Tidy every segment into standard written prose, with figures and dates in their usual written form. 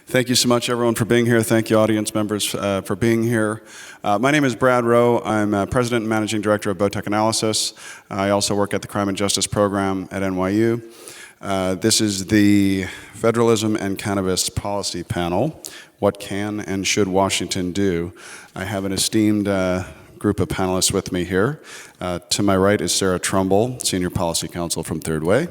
Thank you so much, everyone, for being here. Thank you, audience members, for being here. My name is Brad Rowe. I'm President and Managing Director of Bowtech Analysis. I also work at the Crime and Justice Program at NYU. This is the Federalism and Cannabis Policy Panel. What can and should Washington do? I have an esteemed group of panelists with me here. To my right is Sarah Trumbull, Senior Policy Counsel from Third Way.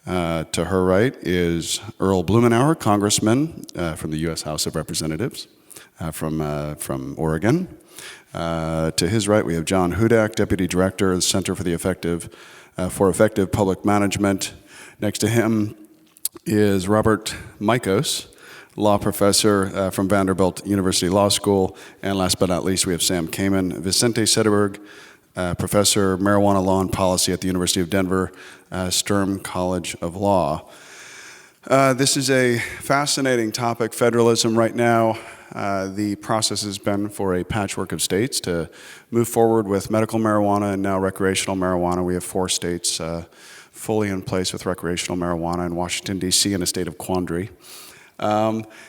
To her right is Earl Blumenauer, Congressman from the U.S. House of Representatives from Oregon. To his right, we have John Hudak, Deputy Director of the Center for Effective Public Management. Next to him is Robert Mikos, law professor from Vanderbilt University Law School. And last but not least, we have Sam Kamen, Vicente Sederberg, Professor Marijuana Law and Policy at the University of Denver, Sturm College of Law. This is a fascinating topic, federalism. Right now, the process has been for a patchwork of states to move forward with medical marijuana and now recreational marijuana. We have 4 states fully in place with recreational marijuana in Washington, D.C. in a state of quandary.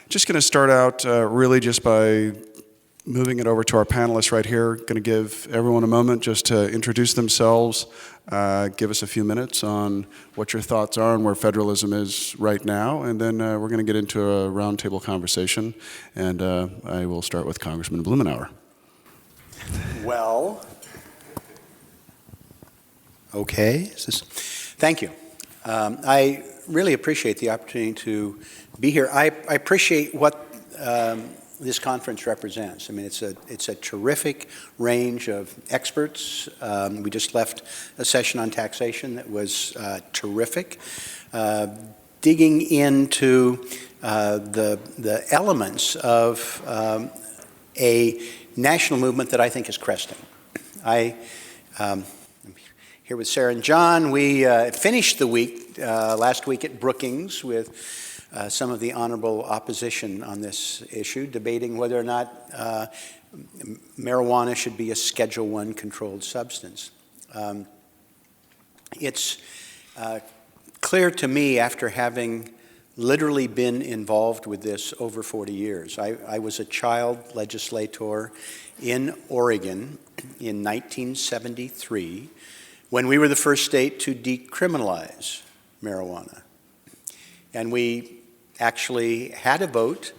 Just going to start out really just by moving it over to our panelists right here. Going to give everyone a moment just to introduce themselves, give us a few minutes on what your thoughts are and where federalism is right now, and then we're going to get into a roundtable conversation, and I will start with Congressman Blumenauer. Well, okay. Thank you. I really appreciate the opportunity to be here. I appreciate what this conference represents. I mean, it's a terrific range of experts. We just left a session on taxation that was terrific, digging into the elements of a national movement that I think is cresting. I'm here with Sarah and John. We finished the week last week at Brookings with some of the honorable opposition on this issue, debating whether or not marijuana should be a Schedule I controlled substance. It's clear to me, after having literally been involved with this over 40 years. I was a child legislator in Oregon in 1973 when we were the first state to decriminalize marijuana. And we actually had a vote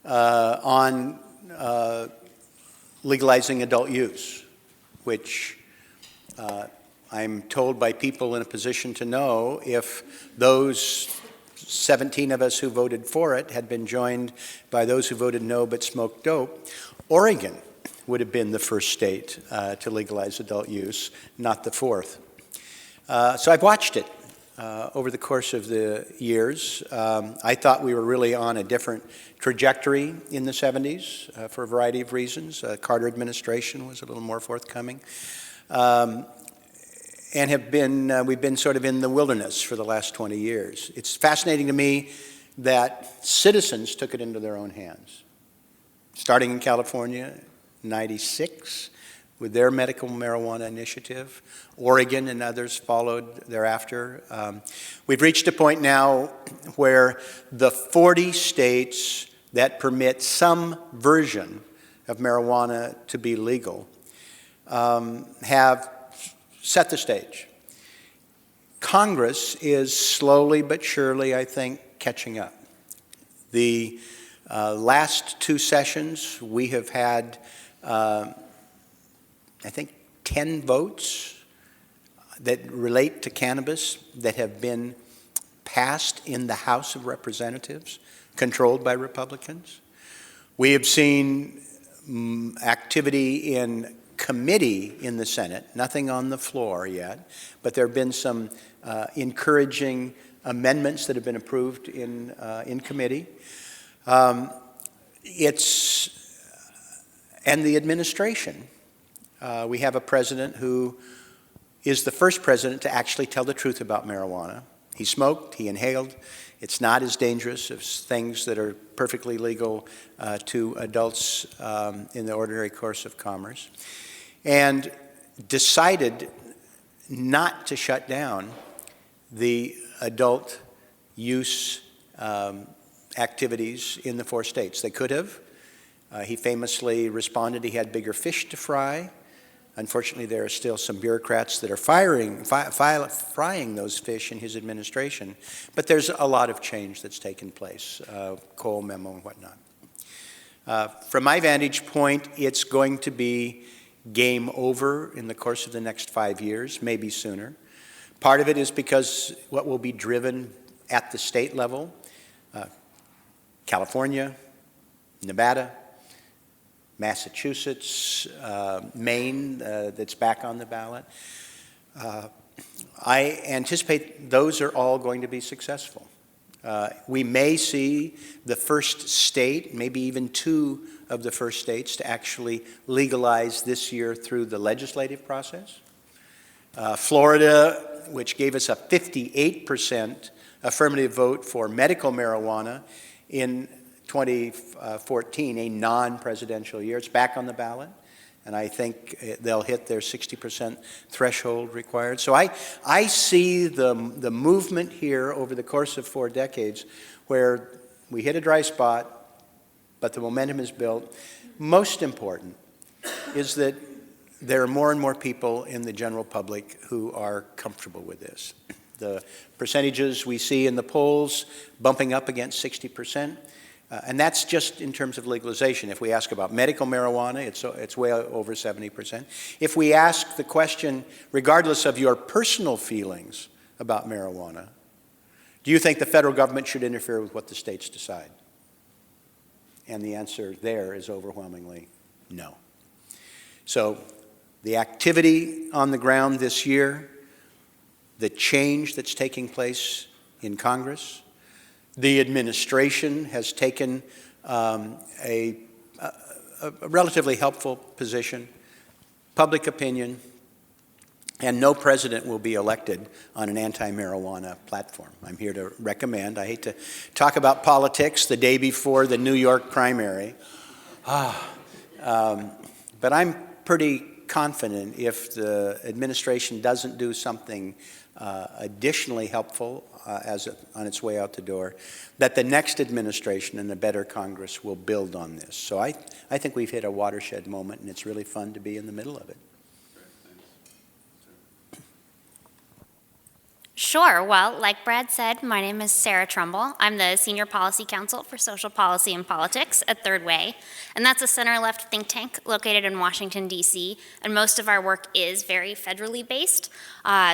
on legalizing adult use, which I'm told by people in a position to know, if those 17 of us who voted for it had been joined by those who voted no but smoked dope, Oregon would have been the first state to legalize adult use, not the fourth. So I've watched it over the course of the years. I thought we were really on a different trajectory in the 70s for a variety of reasons. Carter administration was a little more forthcoming. And we've been sort of in the wilderness for the last 20 years. It's fascinating to me that citizens took it into their own hands. Starting in California, 96, with their medical marijuana initiative. Oregon and others followed thereafter. We've reached a point now where the 40 states that permit some version of marijuana to be legal have set the stage. Congress is slowly but surely, I think, catching up. The last 2 sessions, we have had I think 10 votes that relate to cannabis that have been passed in the House of Representatives, controlled by Republicans. We have seen activity in committee in the Senate, nothing on the floor yet, but there have been some encouraging amendments that have been approved in committee. And the administration. We have a president who is the first president to actually tell the truth about marijuana. He smoked, he inhaled. It's not as dangerous as things that are perfectly legal to adults in the ordinary course of commerce. And decided not to shut down the adult use activities in the 4 states. They could have. He famously responded he had bigger fish to fry. Unfortunately, there are still some bureaucrats that are frying those fish in his administration. But there's a lot of change that's taken place, Cole memo and whatnot. From my vantage point, it's going to be game over in the course of the next 5 years, maybe sooner. Part of it is because what will be driven at the state level, California, Nevada, Massachusetts, Maine, that's back on the ballot. I anticipate those are all going to be successful. We may see the first state, maybe even 2 of the first states, to actually legalize this year through the legislative process. Florida, which gave us a 58% affirmative vote for medical marijuana in 2014, a non-presidential year. It's back on the ballot, and I think they'll hit their 60% threshold required. So I see the movement here over the course of 4 decades where we hit a dry spot, but the momentum is built. Most important is that there are more and more people in the general public who are comfortable with this. The percentages we see in the polls bumping up against 60%. And that's just in terms of legalization. If we ask about medical marijuana, it's way over 70%. If we ask the question, regardless of your personal feelings about marijuana, do you think the federal government should interfere with what the states decide? And the answer there is overwhelmingly no. So the activity on the ground this year, the change that's taking place in Congress, the administration has taken a relatively helpful position, public opinion, and no president will be elected on an anti-marijuana platform. I'm here to recommend. I hate to talk about politics the day before the New York primary, but I'm pretty confident if the administration doesn't do something additionally helpful on its way out the door, that the next administration and a better Congress will build on this. So I think we've hit a watershed moment, and it's really fun to be in the middle of it. Sure. Well, like Brad said, my name is Sarah Trumbull. I'm the Senior Policy Counsel for Social Policy and Politics at Third Way, and that's a center-left think tank located in Washington, D.C., and most of our work is very federally based.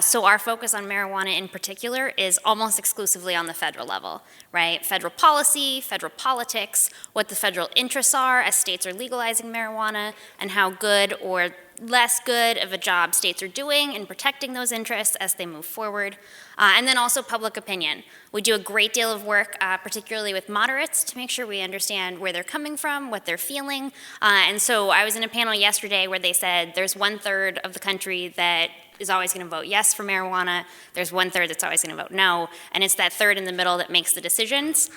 So our focus on marijuana in particular is almost exclusively on the federal level, right? Federal policy, federal politics, what the federal interests are as states are legalizing marijuana, and how good or less good of a job states are doing in protecting those interests as they move forward. And then also public opinion. We do a great deal of work, particularly with moderates, to make sure we understand where they're coming from, what they're feeling. And so I was in a panel yesterday where they said there's 1/3 of the country that is always going to vote yes for marijuana. There's 1/3 that's always going to vote no. And it's that third in the middle that makes the decisions.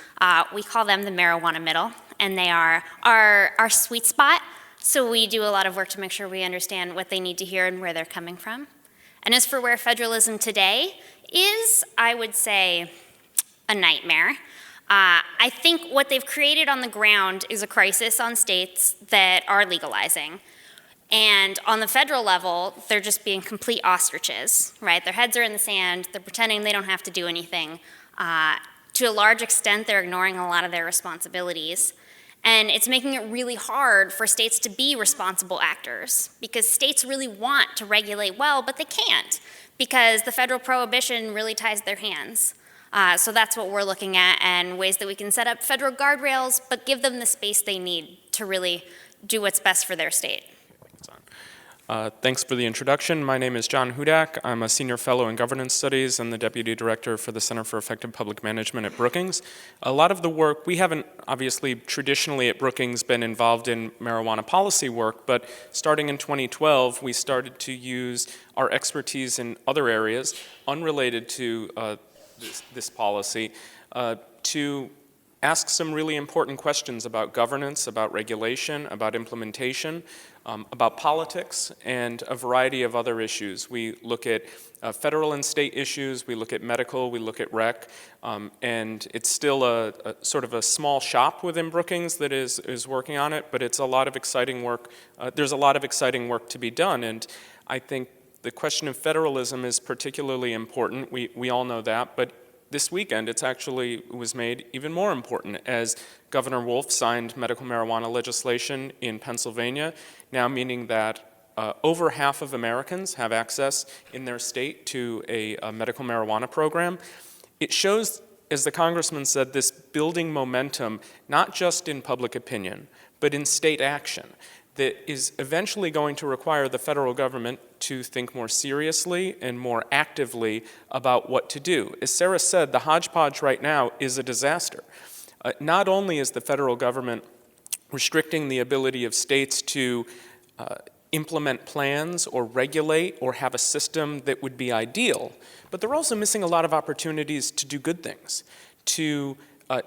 We call them the marijuana middle, and they are our sweet spot. So we do a lot of work to make sure we understand what they need to hear and where they're coming from. And as for where federalism today is, I would say a nightmare. I think what they've created on the ground is a crisis on states that are legalizing. And on the federal level, they're just being complete ostriches, right? Their heads are in the sand, they're pretending they don't have to do anything. To a large extent, they're ignoring a lot of their responsibilities. And it's making it really hard for states to be responsible actors because states really want to regulate well, but they can't because the federal prohibition really ties their hands. So that's what we're looking at and ways that we can set up federal guardrails, but give them the space they need to really do what's best for their state. Thanks for the introduction. My name is John Hudak. I'm a senior fellow in governance studies and the deputy director for the Center for Effective Public Management at Brookings. A lot of the work, we haven't obviously traditionally at Brookings been involved in marijuana policy work, but starting in 2012, we started to use our expertise in other areas unrelated to this policy to ask some really important questions about governance, about regulation, about implementation, about politics, and a variety of other issues. We look at federal and state issues, we look at medical, we look at rec, and it's still a sort of a small shop within Brookings that is working on it, but it's a lot of exciting work. There's a lot of exciting work to be done, and I think the question of federalism is particularly important. We all know that, but this weekend it was made even more important as Governor Wolf signed medical marijuana legislation in Pennsylvania, now meaning that over half of Americans have access in their state to a medical marijuana program. It shows, as the congressman said, this building momentum, not just in public opinion, but in state action, that is eventually going to require the federal government to think more seriously and more actively about what to do. As Sarah said, the hodgepodge right now is a disaster. Not only is the federal government restricting the ability of states to implement plans or regulate or have a system that would be ideal, but they're also missing a lot of opportunities to do good things, to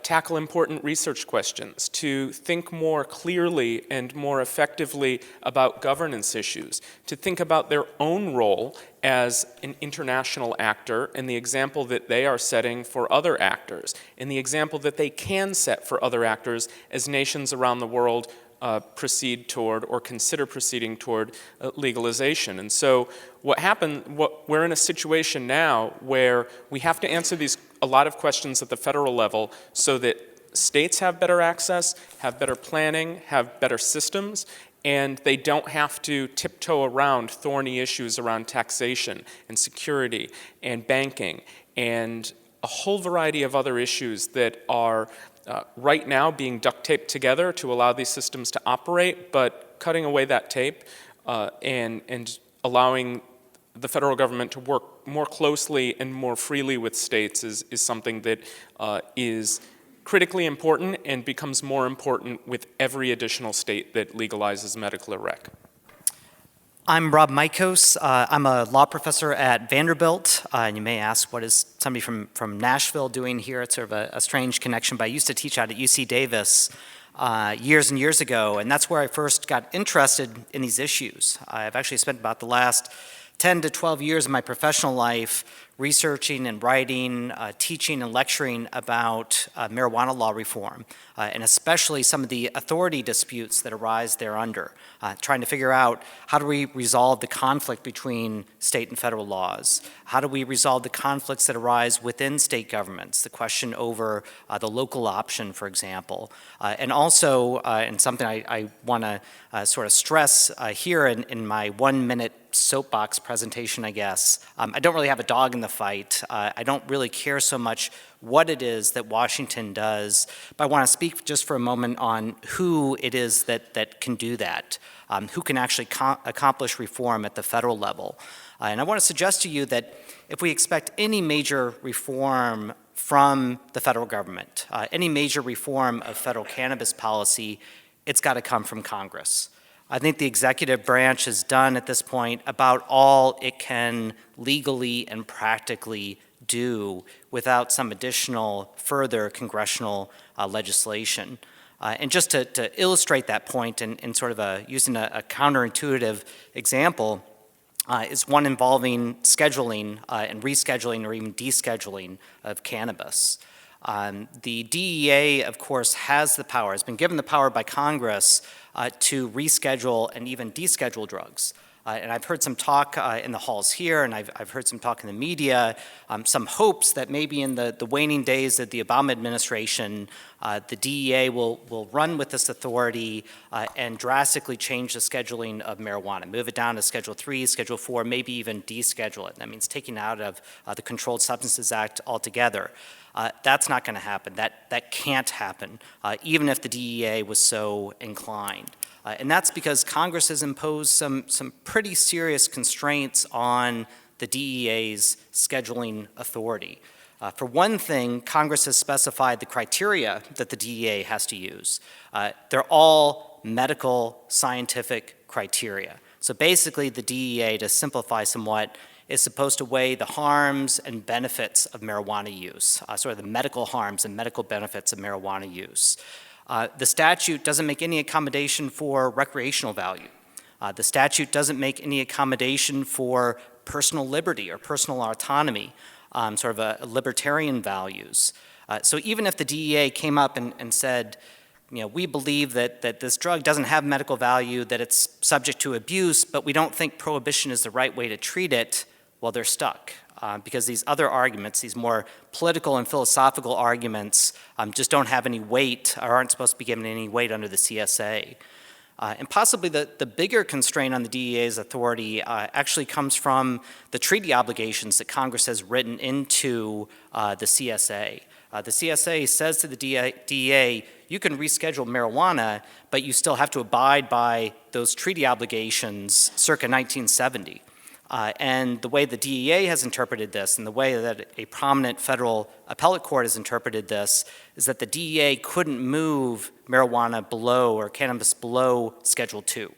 tackle important research questions, to think more clearly and more effectively about governance issues, to think about their own role as an international actor and the example that they are setting for other actors, and the example that they can set for other actors as nations around the world proceed toward or consider proceeding toward legalization. And so we're in a situation now where we have to answer a lot of questions at the federal level so that states have better access, have better planning, have better systems, and they don't have to tiptoe around thorny issues around taxation and security and banking and a whole variety of other issues that are right now being duct taped together to allow these systems to operate, but cutting away that tape and allowing the federal government to work more closely and more freely with states is something that is critically important and becomes more important with every additional state that legalizes medical or rec. I'm Rob Mikos. I'm a law professor at Vanderbilt, and you may ask, what is somebody from Nashville doing here? It's sort of a strange connection, but I used to teach out at UC Davis years and years ago, and that's where I first got interested in these issues. I've actually spent about the last 10 to 12 years of my professional life researching and writing, teaching and lecturing about marijuana law reform, and especially some of the authority disputes that arise thereunder, trying to figure out how do we resolve the conflict between state and federal laws? How do we resolve the conflicts that arise within state governments, the question over the local option, for example, and also, and something I want to sort of stress here in my 1-minute soapbox presentation, I guess. I don't really have a dog in the fight. I don't really care so much what it is that Washington does, but I want to speak just for a moment on who it is that can do that, who can actually accomplish reform at the federal level. And I want to suggest to you that if we expect any major reform from the federal government, any major reform of federal cannabis policy, it's got to come from Congress. I think the executive branch has done at this point about all it can legally and practically do without some additional further congressional legislation. And just to illustrate that point in sort of using a counterintuitive example is one involving scheduling and rescheduling or even descheduling of cannabis. The DEA, of course, has been given the power by Congress to reschedule and even deschedule drugs. And I've heard some talk in the halls here, and I've heard some talk in the media, some hopes that maybe in the waning days of the Obama administration, the DEA will run with this authority and drastically change the scheduling of marijuana, move it down to Schedule 3, Schedule 4, maybe even deschedule it. That means taking it out of the Controlled Substances Act altogether. That's not going to happen. That can't happen, even if the DEA was so inclined. And that's because Congress has imposed some pretty serious constraints on the DEA's scheduling authority. For one thing, Congress has specified the criteria that the DEA has to use. They're all medical, scientific criteria. So basically, the DEA, to simplify somewhat, is supposed to weigh the harms and benefits of marijuana use, sort of the medical harms and medical benefits of marijuana use. The statute doesn't make any accommodation for recreational value. The statute doesn't make any accommodation for personal liberty or personal autonomy, sort of a libertarian values. So even if the DEA came up and said, we believe that this drug doesn't have medical value, that it's subject to abuse, but we don't think prohibition is the right way to treat it, well, they're stuck. Because these other arguments, these more political and philosophical arguments, just don't have any weight or aren't supposed to be given any weight under the CSA. And possibly the bigger constraint on the DEA's authority actually comes from the treaty obligations that Congress has written into the CSA. The CSA says to the DEA, you can reschedule marijuana, but you still have to abide by those treaty obligations circa 1970. And the way the DEA has interpreted this and the way that a prominent federal appellate court has interpreted this is that the DEA couldn't move marijuana below or cannabis below Schedule II.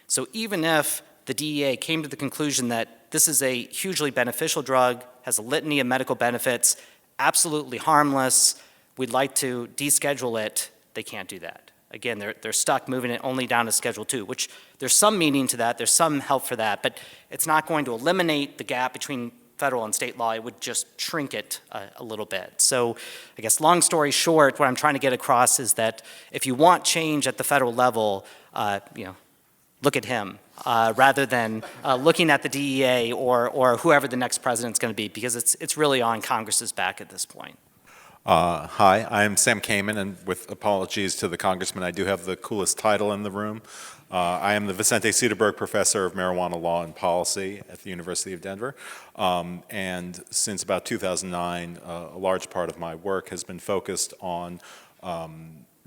So even if the DEA came to the conclusion that this is a hugely beneficial drug, has a litany of medical benefits, absolutely harmless, we'd like to deschedule it, they can't do that. Again, they're stuck moving it only down to Schedule II, which there's some meaning to that, there's some help for that, but it's not going to eliminate the gap between federal and state law, it would just shrink it a little bit. So I guess long story short, what I'm trying to get across is that if you want change at the federal level, look at him, rather than looking at the DEA or whoever the next president's going to be, because it's really on Congress's back at this point. Hi, I'm Sam Kamen, and with apologies to the congressman, I do have the coolest title in the room. I am the Vicente Cederberg Professor of Marijuana Law and Policy at the University of Denver. And since about 2009, a large part of my work has been focused on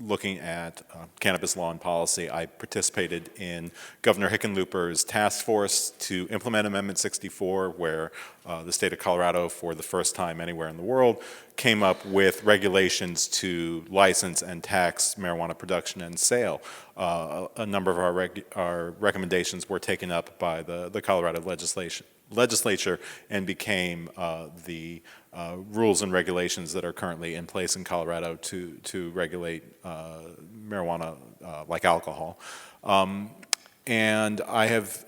looking at cannabis law and policy. I participated in Governor Hickenlooper's task force to implement Amendment 64, where the state of Colorado, for the first time anywhere in the world, came up with regulations to license and tax marijuana production and sale. A number of our recommendations were taken up by the Colorado legislature and became the rules and regulations that are currently in place in Colorado to regulate marijuana like alcohol. And I have,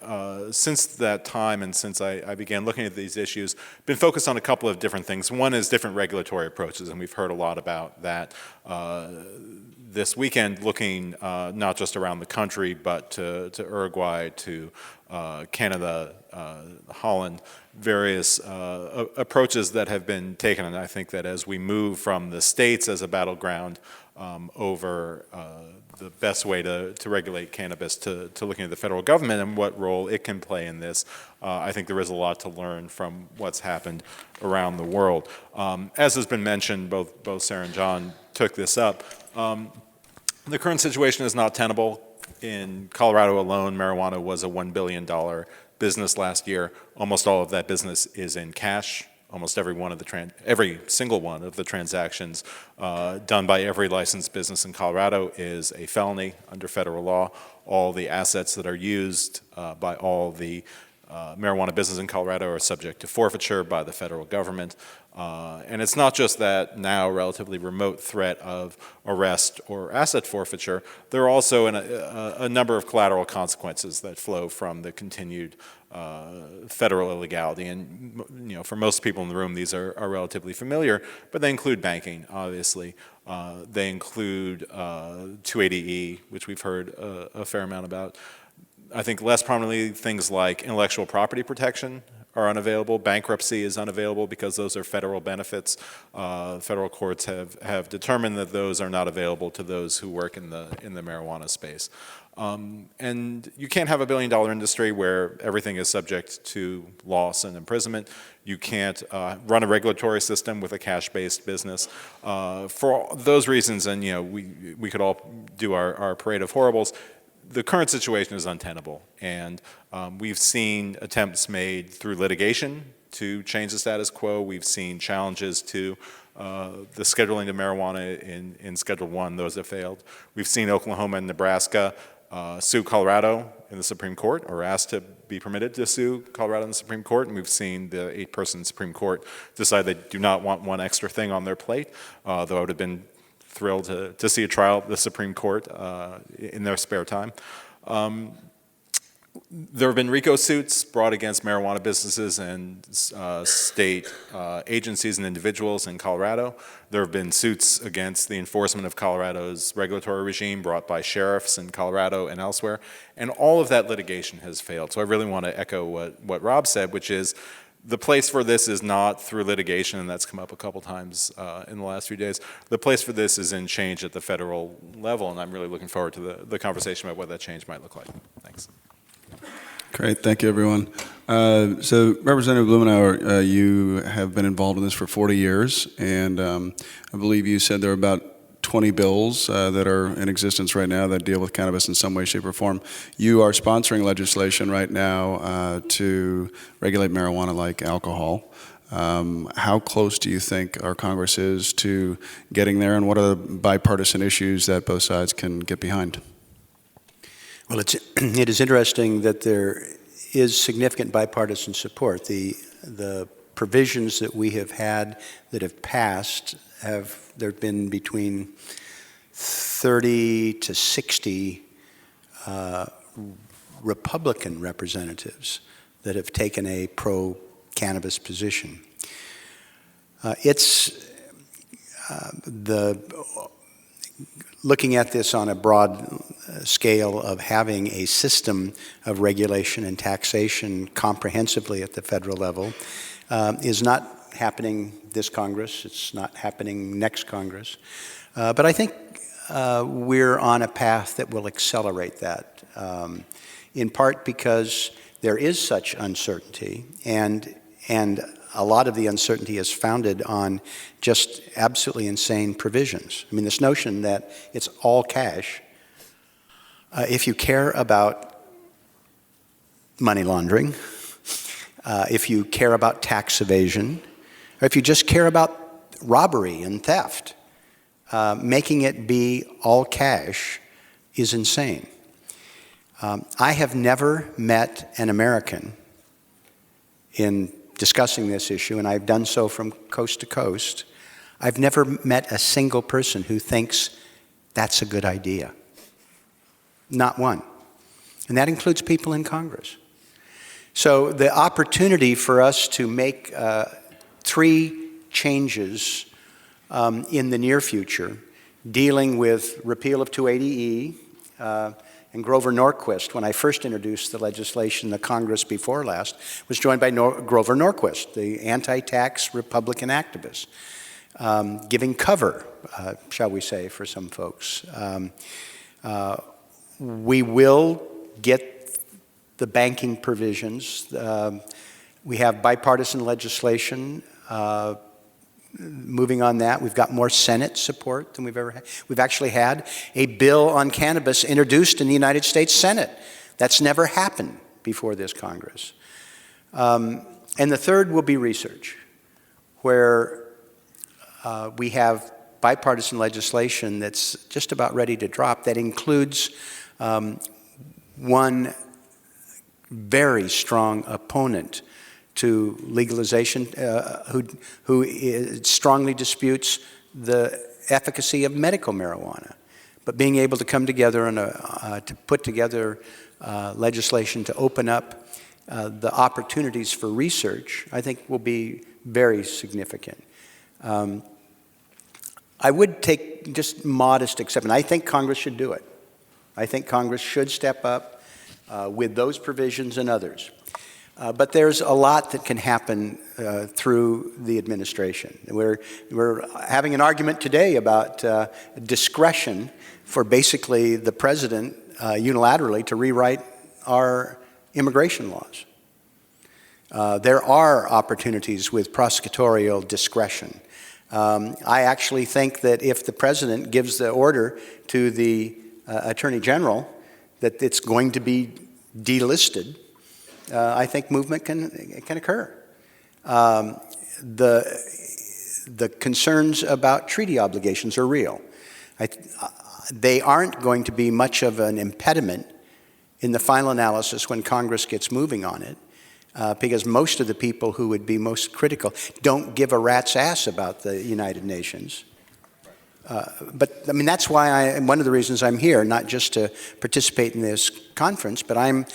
since that time and since I began looking at these issues, been focused on a couple of different things. One is different regulatory approaches, and we've heard a lot about that this weekend, looking not just around the country, but to Uruguay, to Canada, Holland, various approaches that have been taken. And I think that as we move from the states as a battleground over the best way to regulate cannabis to looking at the federal government and what role it can play in this, I think there is a lot to learn from what's happened around the world. As has been mentioned, both Sarah and John took this up. The current situation is not tenable. In Colorado alone, marijuana was a $1 billion business last year. Almost all of that business is in cash. Almost every single one of the transactions done by every licensed business in Colorado is a felony under federal law. All the assets that are used by all the marijuana business in Colorado are subject to forfeiture by the federal government. And it's not just that now relatively remote threat of arrest or asset forfeiture. There are also a number of collateral consequences that flow from the continued federal illegality. And for most people in the room, these are relatively familiar, but they include banking, obviously. They include 280E, which we've heard a fair amount about. I think less prominently, things like intellectual property protection are unavailable. Bankruptcy is unavailable because those are federal benefits. Federal courts have determined that those are not available to those who work in the marijuana space. And you can't have a billion-dollar industry where everything is subject to loss and imprisonment. You can't run a regulatory system with a cash-based business. For those reasons, and we could all do our parade of horribles, the current situation is untenable, and we've seen attempts made through litigation to change the status quo. We've seen challenges to the scheduling of marijuana in Schedule I, those have failed. We've seen Oklahoma and Nebraska sue Colorado in the Supreme Court, or asked to be permitted to sue Colorado in the Supreme Court, and we've seen the 8-person Supreme Court decide they do not want one extra thing on their plate, though I would have been thrilled to see a trial at the Supreme Court in their spare time. There have been RICO suits brought against marijuana businesses and state agencies and individuals in Colorado. There have been suits against the enforcement of Colorado's regulatory regime brought by sheriffs in Colorado and elsewhere. And all of that litigation has failed. So I really want to echo what Rob said, which is the place for this is not through litigation, and that's come up a couple times in the last few days. The place for this is in change at the federal level, and I'm really looking forward to the conversation about what that change might look like. Thanks. Great, thank you, everyone. So, Representative Blumenauer, you have been involved in this for 40 years, and I believe you said there are about 20 bills that are in existence right now that deal with cannabis in some way, shape, or form. You are sponsoring legislation right now to regulate marijuana like alcohol. How close do you think our Congress is to getting there, and what are the bipartisan issues that both sides can get behind? Well, it is interesting that there is significant bipartisan support. The provisions that we have had that have passed there have been between 30 to 60 Republican representatives that have taken a pro-cannabis position. Looking at this on a broad scale of having a system of regulation and taxation comprehensively at the federal level is not happening this Congress. It's not happening next Congress. But I think we're on a path that will accelerate that, in part because there is such uncertainty, and a lot of the uncertainty is founded on just absolutely insane provisions. I mean, this notion that it's all cash. If you care about money laundering, if you care about tax evasion, or if you just care about robbery and theft, making it be all cash is insane. I have never met an American in discussing this issue, and I've done so from coast to coast. I've never met a single person who thinks that's a good idea. Not one. And that includes people in Congress. So the opportunity for us to make 3 changes in the near future, dealing with repeal of 280E, and Grover Norquist, when I first introduced the legislation, the Congress before last, was joined by Grover Norquist, the anti-tax Republican activist, giving cover, shall we say, for some folks. We will get the banking provisions. We have bipartisan legislation moving on that. We've got more Senate support than we've ever had. We've actually had a bill on cannabis introduced in the United States Senate. That's never happened before this Congress. And the third will be research, where we have bipartisan legislation that's just about ready to drop that includes one very strong opponent to legalization, who strongly disputes the efficacy of medical marijuana. But being able to come together and to put together legislation to open up the opportunities for research, I think will be very significant. I would take just modest exception. I think Congress should do it. I think Congress should step up with those provisions and others. But there's a lot that can happen through the administration. We're having an argument today about discretion for basically the president unilaterally to rewrite our immigration laws. There are opportunities with prosecutorial discretion. I actually think that if the president gives the order to the Attorney General that it's going to be delisted, I think movement can occur. The concerns about treaty obligations are real. They aren't going to be much of an impediment in the final analysis when Congress gets moving on it, because most of the people who would be most critical don't give a rat's ass about the United Nations. But I mean, that's why one of the reasons I'm here, not just to participate in this conference, but I'm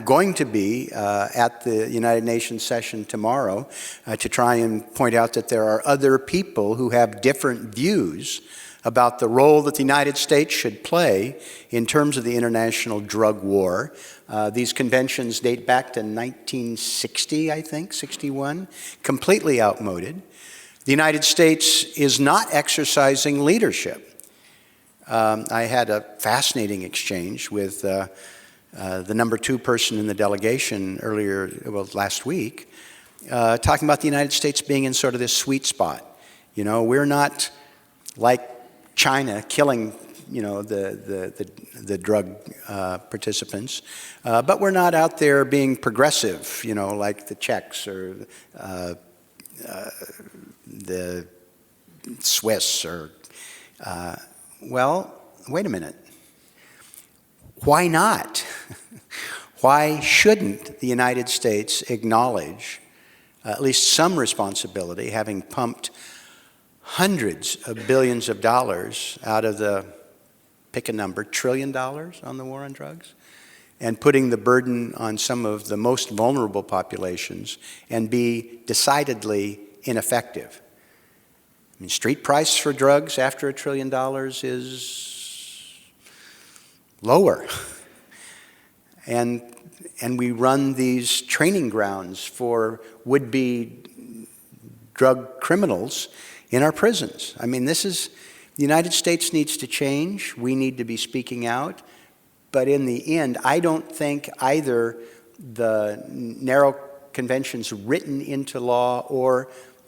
going to be at the United Nations session tomorrow to try and point out that there are other people who have different views about the role that the United States should play in terms of the international drug war. These conventions date back to 1960, I think, 61, completely outmoded. The United States is not exercising leadership. I had a fascinating exchange with the number 2 person in the delegation last week, talking about the United States being in sort of this sweet spot. You know, we're not like China killing, you know, the drug participants, but we're not out there being progressive, you know, like the Czechs or the Swiss or, well, wait a minute. Why not? Why shouldn't the United States acknowledge at least some responsibility, having pumped hundreds of billions of dollars out of the, pick a number, $1 trillion on the war on drugs, and putting the burden on some of the most vulnerable populations and be decidedly ineffective. I mean, street price for drugs after $1 trillion is lower. And we run these training grounds for would-be drug criminals in our prisons. I mean, the United States needs to change. We need to be speaking out. But in the end, I don't think either the narrow conventions written into law or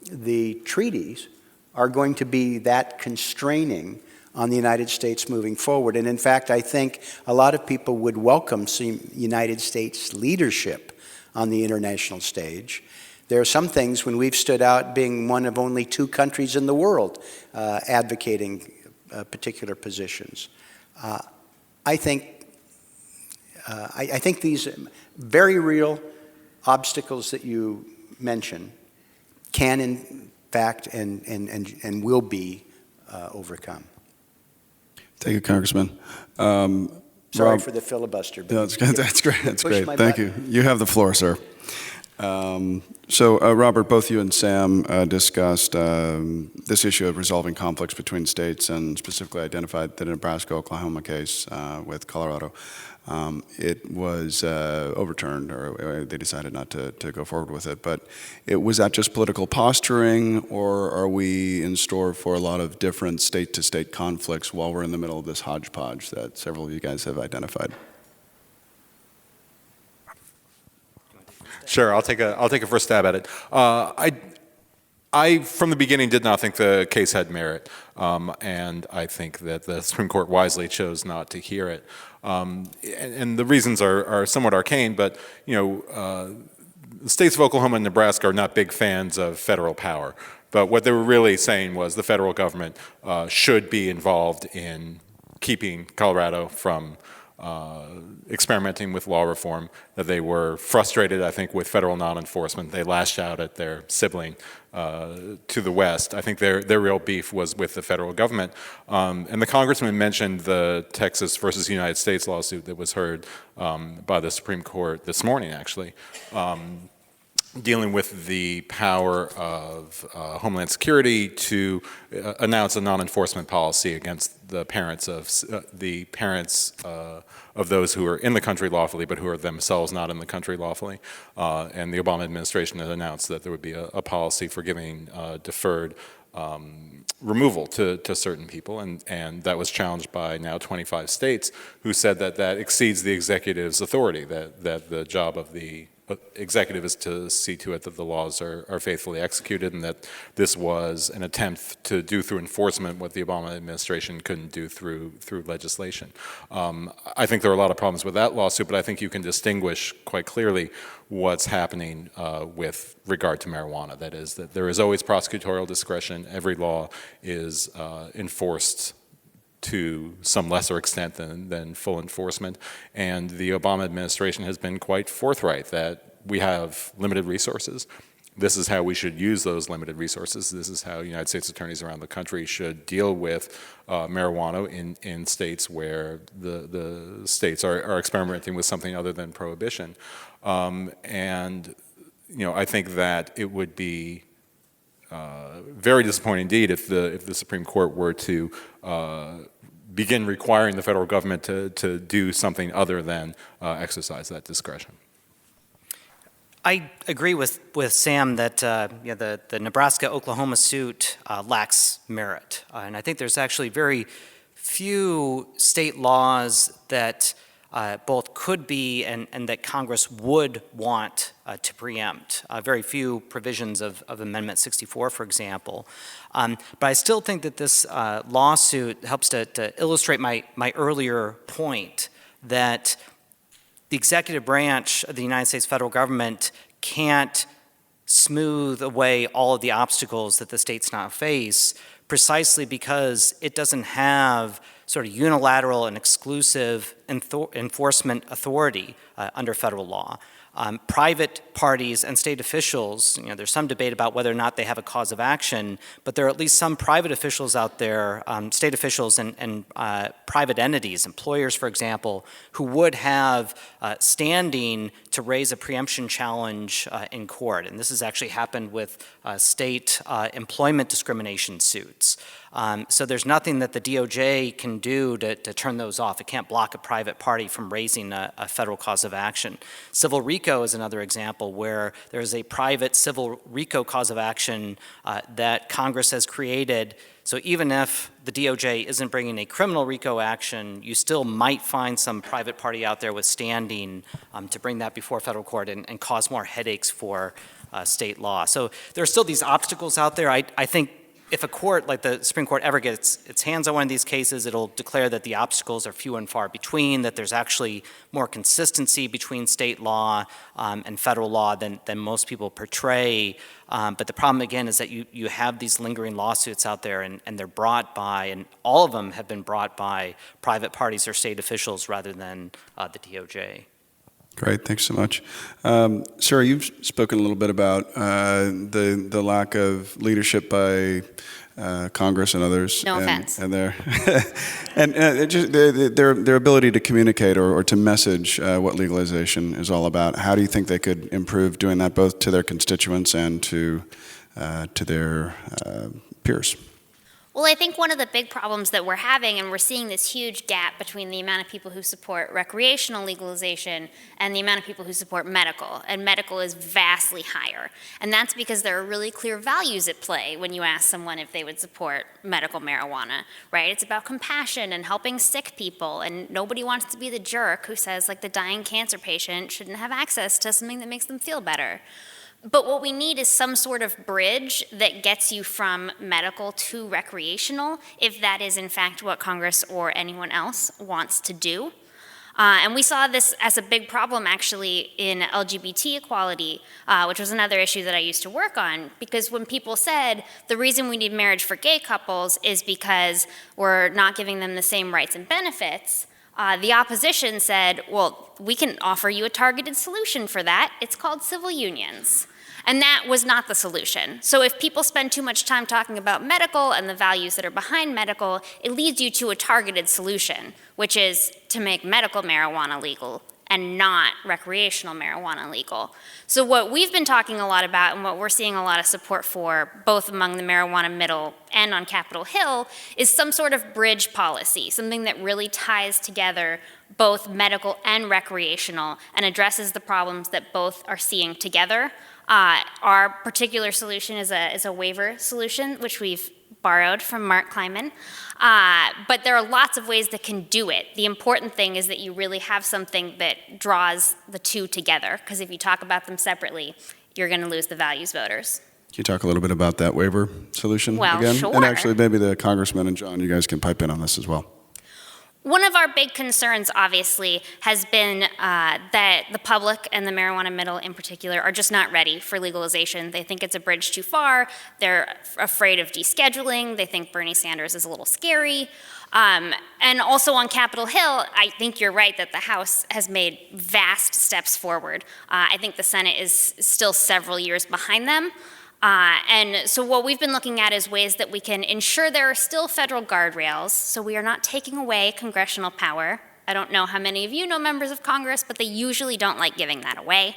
the treaties are going to be that constraining on the United States moving forward. And in fact, I think a lot of people would welcome some United States leadership on the international stage. There are some things when we've stood out being one of only 2 countries in the world advocating particular positions. I think these very real obstacles that you mention can in fact and will be overcome. Thank you, Congressman. Sorry Rob, for the filibuster. no, that's great. That's great. my Thank button. you. You have the floor, sir. Robert, both you and Sam discussed this issue of resolving conflicts between states and specifically identified the Nebraska-Oklahoma case with Colorado. It was overturned, or they decided not to go forward with it. But was that just political posturing, or are we in store for a lot of different state-to-state conflicts while we're in the middle of this hodgepodge that several of you guys have identified? Sure, I'll take a first stab at it. I from the beginning did not think the case had merit, and I think that the Supreme Court wisely chose not to hear it. And the reasons are somewhat arcane, but you know, the states of Oklahoma and Nebraska are not big fans of federal power. But what they were really saying was the federal government should be involved in keeping Colorado from experimenting with law reform, that they were frustrated, I think, with federal non-enforcement. They lashed out at their sibling to the west. I think their real beef was with the federal government. And the congressman mentioned the Texas versus United States lawsuit that was heard by the Supreme Court this morning, actually, dealing with the power of Homeland Security to announce a non-enforcement policy against the parents of those who are in the country lawfully, but who are themselves not in the country lawfully. And the Obama administration had announced that there would be a policy for giving deferred removal to certain people, and that was challenged by now 25 states who said that that exceeds the executive's authority, that the job of the executive is to see to it that the laws are faithfully executed, and that this was an attempt to do through enforcement what the Obama administration couldn't do through legislation. I think there are a lot of problems with that lawsuit, but I think you can distinguish quite clearly what's happening with regard to marijuana. That is, that there is always prosecutorial discretion. Every law is enforced to some lesser extent than full enforcement. And the Obama administration has been quite forthright that we have limited resources. This is how we should use those limited resources. This is how United States attorneys around the country should deal with marijuana in states where the states are experimenting with something other than prohibition. And I think that it would be very disappointing indeed if the Supreme Court were to begin requiring the federal government to do something other than exercise that discretion. I agree with Sam that the Nebraska-Oklahoma suit lacks merit. And I think there's actually very few state laws that both could be and that Congress would want to preempt. Very few provisions of Amendment 64, for example. But I still think that this lawsuit helps to illustrate my earlier point that the executive branch of the United States federal government can't smooth away all of the obstacles that the states now face precisely because it doesn't have sort of unilateral and exclusive enforcement authority under federal law. Private parties and state officials, there's some debate about whether or not they have a cause of action, but there are at least some private officials out there, state officials and private entities, employers, for example, who would have standing to raise a preemption challenge in court. And this has actually happened with state employment discrimination suits. So there's nothing that the DOJ can do to turn those off. It can't block a private party from raising a federal cause of action. Civil RICO is another example where there's a private civil RICO cause of action that Congress has created. So even if the DOJ isn't bringing a criminal RICO action, you still might find some private party out there with standing to bring that before federal court and cause more headaches for state law. So there are still these obstacles out there. I think if a court like the Supreme Court ever gets its hands on one of these cases, it'll declare that the obstacles are few and far between, that there's actually more consistency between state law and federal law than most people portray. But the problem, again, is that you have these lingering lawsuits out there, and they're brought by, and all of them have been brought by private parties or state officials rather than the DOJ. Great, thanks so much. Sarah, you've spoken a little bit about the lack of leadership by Congress and others. No offense. And their ability to communicate or to message what legalization is all about. How do you think they could improve doing that both to their constituents and to their peers? Well, I think one of the big problems that we're having, and we're seeing this huge gap between the amount of people who support recreational legalization and the amount of people who support medical, and medical is vastly higher. And that's because there are really clear values at play when you ask someone if they would support medical marijuana, right? It's about compassion and helping sick people, and nobody wants to be the jerk who says, like, the dying cancer patient shouldn't have access to something that makes them feel better. But what we need is some sort of bridge that gets you from medical to recreational, if that is in fact what Congress or anyone else wants to do. And we saw this as a big problem actually in LGBT equality, which was another issue that I used to work on, because when people said the reason we need marriage for gay couples is because we're not giving them the same rights and benefits, the opposition said, well, we can offer you a targeted solution for that. It's called civil unions. And that was not the solution. So if people spend too much time talking about medical and the values that are behind medical, it leads you to a targeted solution, which is to make medical marijuana legal and not recreational marijuana legal. So what we've been talking a lot about and what we're seeing a lot of support for, both among the marijuana middle and on Capitol Hill, is some sort of bridge policy, something that really ties together both medical and recreational and addresses the problems that both are seeing together. Our particular solution is a waiver solution, which we've borrowed from Mark Kleiman. But there are lots of ways that can do it. The important thing is that you really have something that draws the two together, because if you talk about them separately, you're going to lose the values voters. Can you talk a little bit about that waiver solution Well, again? sure. And actually, maybe the Congressman and John, you guys can pipe in on this as well. One of our big concerns, obviously, has been that the public and the marijuana middle in particular are just not ready for legalization. They think it's a bridge too far. They're afraid of descheduling. They think Bernie Sanders is a little scary. And also on Capitol Hill, I think you're right that the House has made vast steps forward. I think the Senate is still several years behind them. And so what we've been looking at is ways that we can ensure there are still federal guardrails, so we are not taking away congressional power. I don't know how many of you know members of Congress, but they usually don't like giving that away.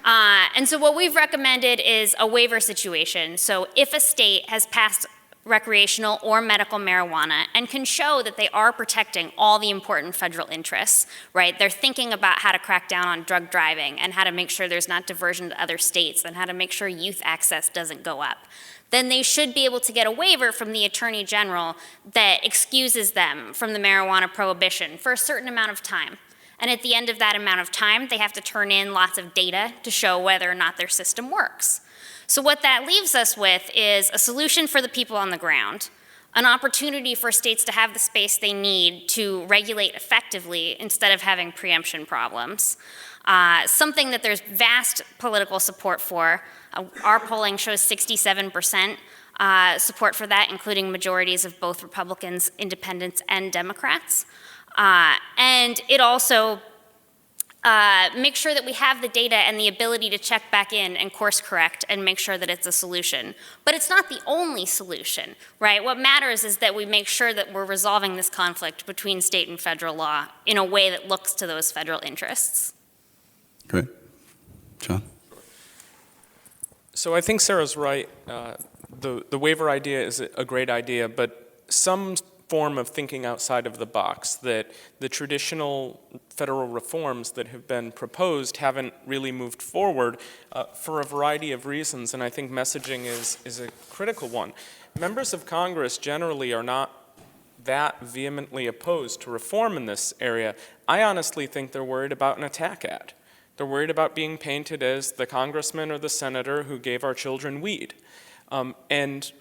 And so what we've recommended is a waiver situation. So if a state has passed recreational or medical marijuana and can show that they are protecting all the important federal interests, right? They're thinking about how to crack down on drug driving and how to make sure there's not diversion to other states and how to make sure youth access doesn't go up. Then they should be able to get a waiver from the Attorney General that excuses them from the marijuana prohibition for a certain amount of time. And at the end of that amount of time, they have to turn in lots of data to show whether or not their system works. So what that leaves us with is a solution for the people on the ground, an opportunity for states to have the space they need to regulate effectively instead of having preemption problems, something that there's vast political support for. Our polling shows 67% support for that, including majorities of both Republicans, Independents, and Democrats. And it also make sure that we have the data and the ability to check back in and course correct and make sure that it's a solution. But it's not the only solution, right? What matters is that we make sure that we're resolving this conflict between state and federal law in a way that looks to those federal interests. Great. John? So I think Sarah's right. The waiver idea is a great idea, but some form of thinking outside of the box, that the traditional federal reforms that have been proposed haven't really moved forward for a variety of reasons, and I think messaging is a critical one. Members of Congress generally are not that vehemently opposed to reform in this area. I honestly think they're worried about an attack ad. They're worried about being painted as the congressman or the senator who gave our children weed. And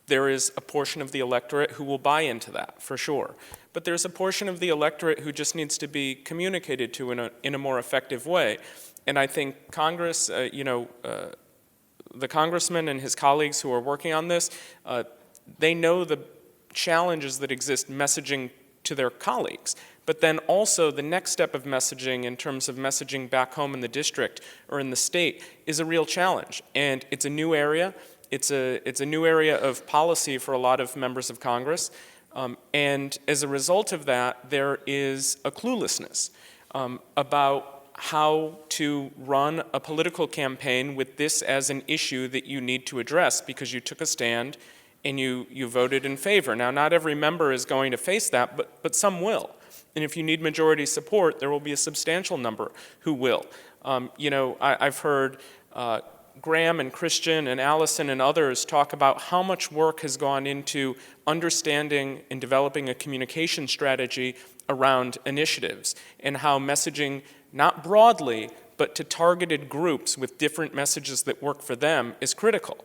there is a portion of the electorate who will buy into that, for sure. But there's a portion of the electorate who just needs to be communicated to in a more effective way. And I think Congress, the congressman and his colleagues who are working on this, they know the challenges that exist messaging to their colleagues. But then also the next step of messaging in terms of messaging back home in the district or in the state is a real challenge. And it's a new area. It's a new area of policy for a lot of members of Congress. And as a result of that, there is a cluelessness about how to run a political campaign with this as an issue that you need to address because you took a stand and you voted in favor. Now, not every member is going to face that, but some will. And if you need majority support, there will be a substantial number who will. I've heard Graham and Christian and Allison and others talk about how much work has gone into understanding and developing a communication strategy around initiatives and how messaging, not broadly, but to targeted groups with different messages that work for them is critical.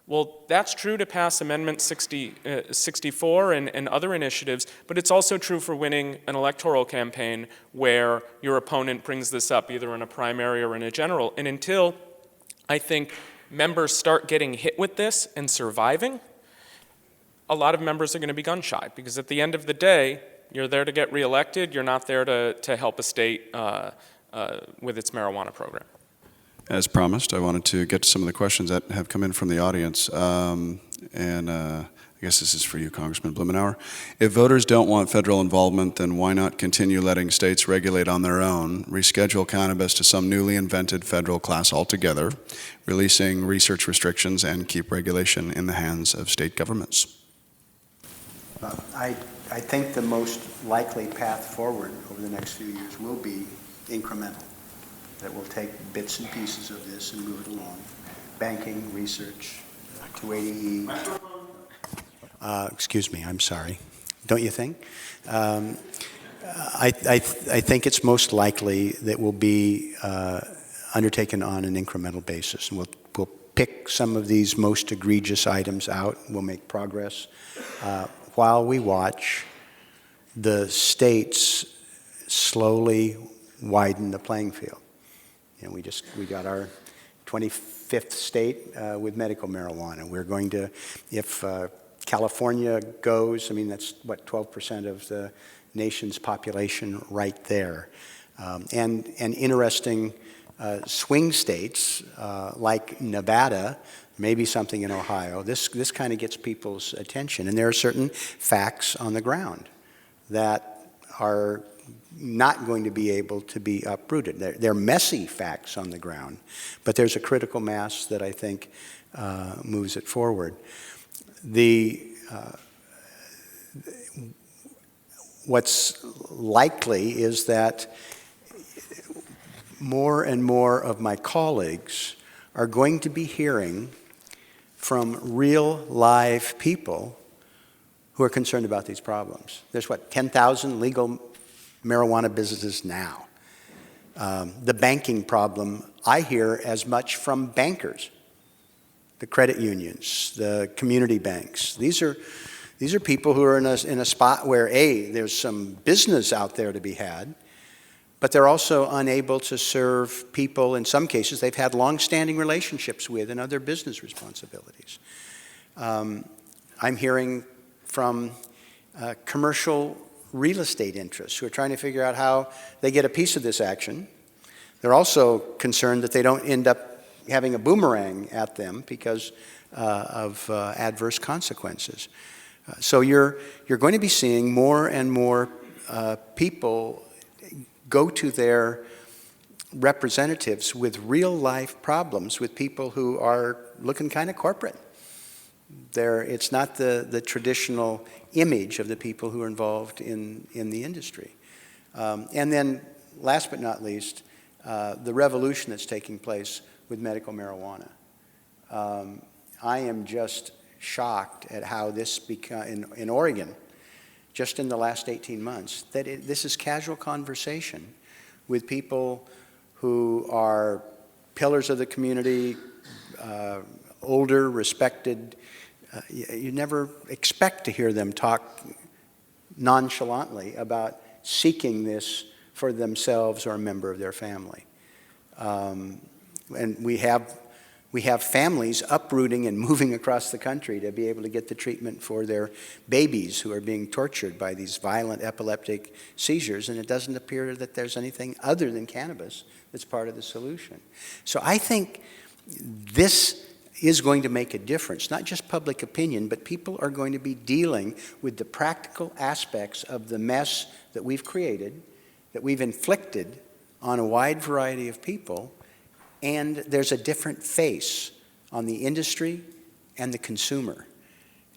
Well, that's true to pass Amendment 64 and other initiatives, but it's also true for winning an electoral campaign where your opponent brings this up either in a primary or in a general. And until I think members start getting hit with this and surviving, a lot of members are going to be gun shy because at the end of the day, you're there to get reelected. You're not there to help a state with its marijuana program. As promised, I wanted to get to some of the questions that have come in from the audience. I guess this is for you, Congressman Blumenauer. If voters don't want federal involvement, then why not continue letting states regulate on their own, reschedule cannabis to some newly invented federal class altogether, releasing research restrictions, and keep regulation in the hands of state governments? I think the most likely path forward over the next few years will be incremental, that we'll take bits and pieces of this and move it along. Banking, research, 280E. Excuse me, I'm sorry. Don't you think? I think it's most likely that will be undertaken on an incremental basis. And we'll pick some of these most egregious items out. We'll make progress while we watch the states slowly widen the playing field. You know, we got our 25th state with medical marijuana. We're going to, if California goes, I mean, that's what, 12% of the nation's population right there. And interesting swing states like Nevada, maybe something in Ohio, this kind of gets people's attention. And there are certain facts on the ground that are not going to be able to be uprooted. They're messy facts on the ground, but there's a critical mass that I think moves it forward. What's likely is that more and more of my colleagues are going to be hearing from real live people who are concerned about these problems. There's what, 10,000 legal marijuana businesses now. The banking problem, I hear as much from bankers, the credit unions, the community banks. These are people who are in a spot where, A, there's some business out there to be had, but they're also unable to serve people, in some cases, they've had long-standing relationships with and other business responsibilities. I'm hearing from commercial real estate interests who are trying to figure out how they get a piece of this action. They're also concerned that they don't end up having a boomerang at them because of adverse consequences. So you're going to be seeing more and more people go to their representatives with real life problems with people who are looking kind of corporate. It's not the traditional image of the people who are involved in the industry. And then last but not least, the revolution that's taking place with medical marijuana. I am just shocked at how this in Oregon, just in the last 18 months, that this is casual conversation with people who are pillars of the community, older, respected. You never expect to hear them talk nonchalantly about seeking this for themselves or a member of their family. And we have families uprooting and moving across the country to be able to get the treatment for their babies who are being tortured by these violent epileptic seizures, and it doesn't appear that there's anything other than cannabis that's part of the solution. So I think this is going to make a difference, not just public opinion, but people are going to be dealing with the practical aspects of the mess that we've created, that we've inflicted on a wide variety of people. And there's a different face on the industry and the consumer.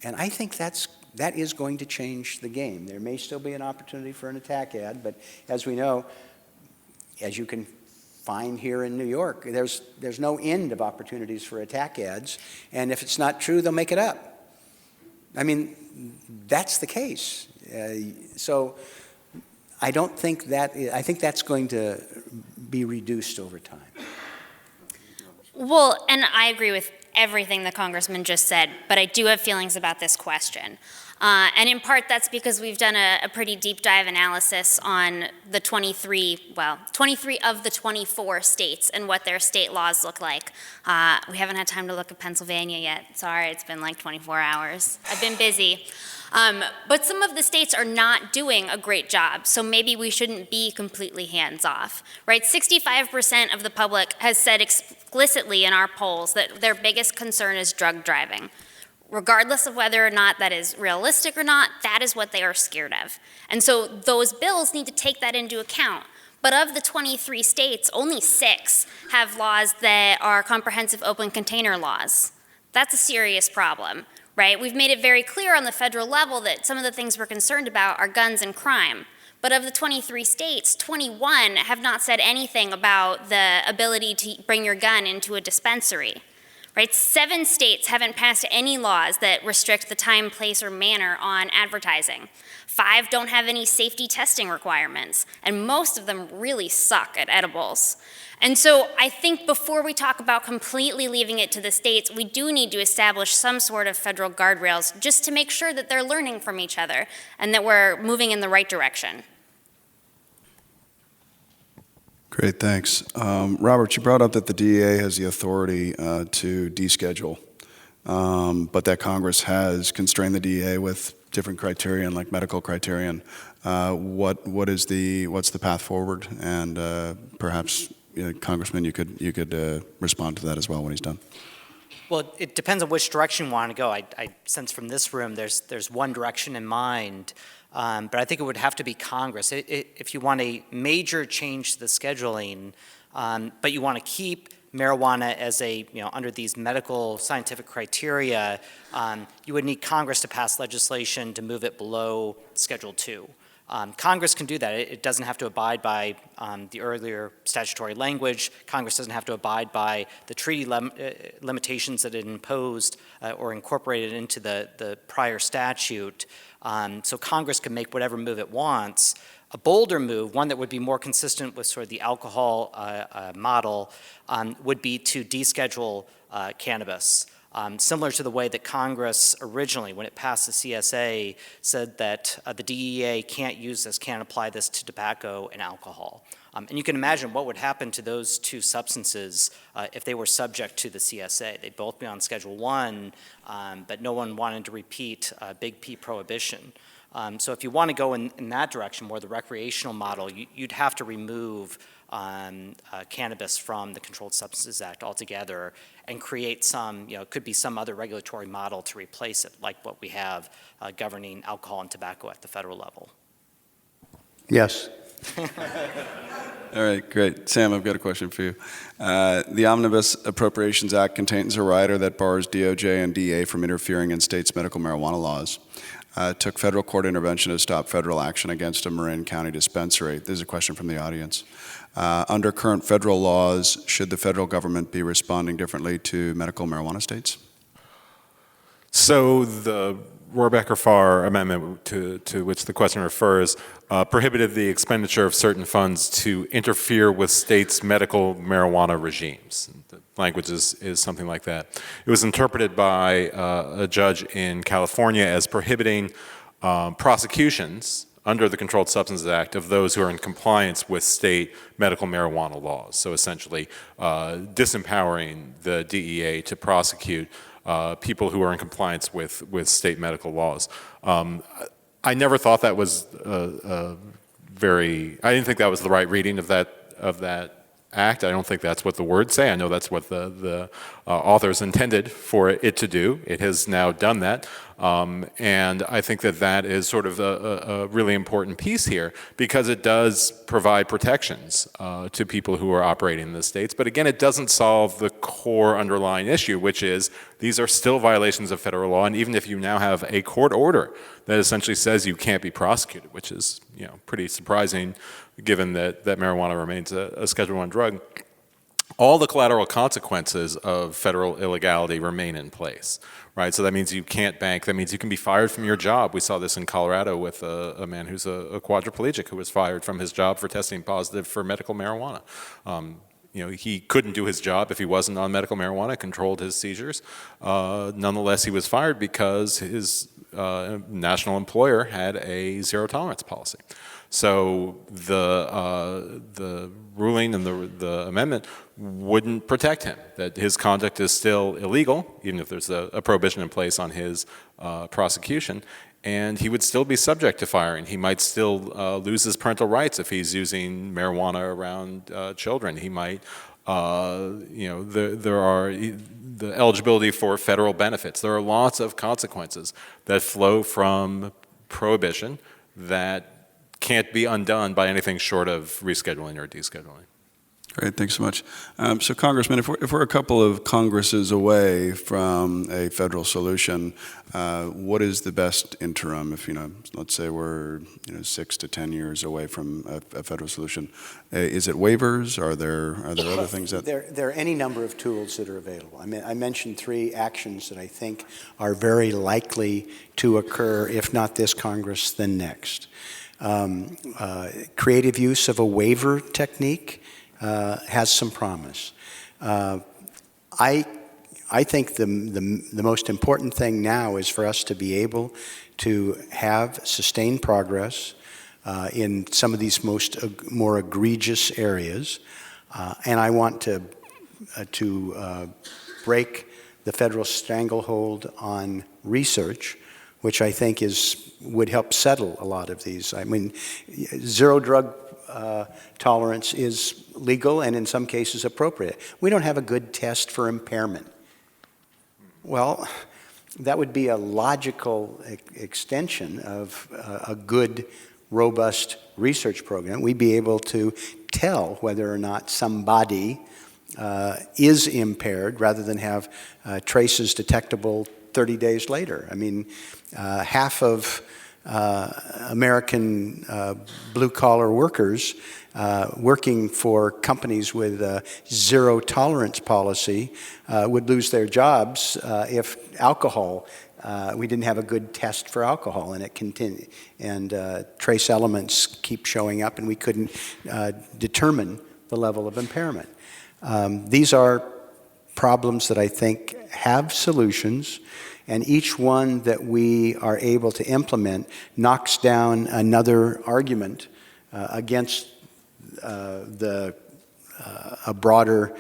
And I think that is going to change the game. There may still be an opportunity for an attack ad, but as we know, as you can find here in New York, there's no end of opportunities for attack ads. And if it's not true, they'll make it up. I mean, that's the case. So I think that's going to be reduced over time. Well, and I agree with everything the Congressman just said, but I do have feelings about this question. And in part, that's because we've done a pretty deep dive analysis on the 23 of the 24 states and what their state laws look like. We haven't had time to look at Pennsylvania yet. Sorry, it's been like 24 hours. I've been busy. But some of the states are not doing a great job, so maybe we shouldn't be completely hands-off, right? 65% of the public has said explicitly in our polls that their biggest concern is drug driving. Regardless of whether or not that is realistic or not, that is what they are scared of. And so those bills need to take that into account. But of the 23 states, only 6 have laws that are comprehensive open container laws. That's a serious problem. Right? We've made it very clear on the federal level that some of the things we're concerned about are guns and crime. But of the 23 states, 21 have not said anything about the ability to bring your gun into a dispensary. right? 7 states haven't passed any laws that restrict the time, place, or manner on advertising. 5 don't have any safety testing requirements, and most of them really suck at edibles. And so I think before we talk about completely leaving it to the states, we do need to establish some sort of federal guardrails just to make sure that they're learning from each other and that we're moving in the right direction. Great, thanks. Robert, you brought up that the DEA has the authority to deschedule, but that Congress has constrained the DEA with different criterion, like medical criterion. What's the path forward? And perhaps, Congressman, you could respond to that as well when he's done. Well, it depends on which direction you want to go. I sense from this room there's one direction in mind, but I think it would have to be Congress. If you want a major change to the scheduling, but you want to keep marijuana as under these medical scientific criteria, you would need Congress to pass legislation to move it below Schedule 2. Congress can do that. It doesn't have to abide by the earlier statutory language. Congress doesn't have to abide by the treaty limitations that it imposed or incorporated into the prior statute. So Congress can make whatever move it wants. A bolder move, one that would be more consistent with sort of the alcohol model, would be to deschedule cannabis. Similar to the way that Congress originally, when it passed the CSA, said that the DEA can't use this, can't apply this to tobacco and alcohol. And you can imagine what would happen to those 2 substances if they were subject to the CSA. They'd both be on Schedule 1, but no one wanted to repeat Big P prohibition. So if you want to go in that direction, more the recreational model, you'd have to remove cannabis from the Controlled Substances Act altogether and create some, could be some other regulatory model to replace it, like what we have governing alcohol and tobacco at the federal level. Yes. All right, great. Sam, I've got a question for you. The Omnibus Appropriations Act contains a rider that bars DOJ and DEA from interfering in states' medical marijuana laws. It took federal court intervention to stop federal action against a Marin County dispensary. This is a question from the audience. Under current federal laws, should the federal government be responding differently to medical marijuana states? So the Rohrabacher-Farr amendment to which the question refers prohibited the expenditure of certain funds to interfere with states' medical marijuana regimes. The language is something like that. It was interpreted by a judge in California as prohibiting prosecutions under the Controlled Substances Act of those who are in compliance with state medical marijuana laws. So essentially disempowering the DEA to prosecute people who are in compliance with state medical laws. I never thought that was I didn't think that was the right reading of that act. I don't think that's what the words say. I know that's what the authors intended for it to do. It has now done that. And I think that is sort of a really important piece here because it does provide protections to people who are operating in the states. But again, it doesn't solve the core underlying issue, which is these are still violations of federal law. And even if you now have a court order that essentially says you can't be prosecuted, which is pretty surprising given that marijuana remains a Schedule I drug, all the collateral consequences of federal illegality remain in place, right? So that means you can't bank. That means you can be fired from your job. We saw this in Colorado with a man who's a quadriplegic who was fired from his job for testing positive for medical marijuana. He couldn't do his job if he wasn't on medical marijuana, controlled his seizures. Nonetheless, he was fired because his national employer had a zero tolerance policy. So the ruling and the amendment wouldn't protect him, that his conduct is still illegal, even if there's a prohibition in place on his prosecution, and he would still be subject to firing. He might still lose his parental rights if he's using marijuana around children. He might, there are the eligibility for federal benefits. There are lots of consequences that flow from prohibition that can't be undone by anything short of rescheduling or descheduling. Great, thanks so much. So, Congressman, if we're a couple of Congresses away from a federal solution, what is the best interim? If let's say we're 6 to 10 years away from a federal solution, is it waivers? Are there other things that there are any number of tools that are available? I mean, I mentioned 3 actions that I think are very likely to occur, if not this Congress, then next. Creative use of a waiver technique has some promise. I think the most important thing now is for us to be able to have sustained progress in some of these more egregious areas, and I want to break the federal stranglehold on research, which I think would help settle a lot of these. I mean, zero drug tolerance is legal and in some cases appropriate. We don't have a good test for impairment. Well, that would be a logical extension of a good, robust research program. We'd be able to tell whether or not somebody is impaired rather than have traces detectable 30 days later. I mean, half of American blue-collar workers working for companies with a zero tolerance policy would lose their jobs if alcohol, we didn't have a good test for alcohol, and it continued, and trace elements keep showing up, and we couldn't determine the level of impairment. These are problems that I think have solutions, and each one that we are able to implement knocks down another argument against a broader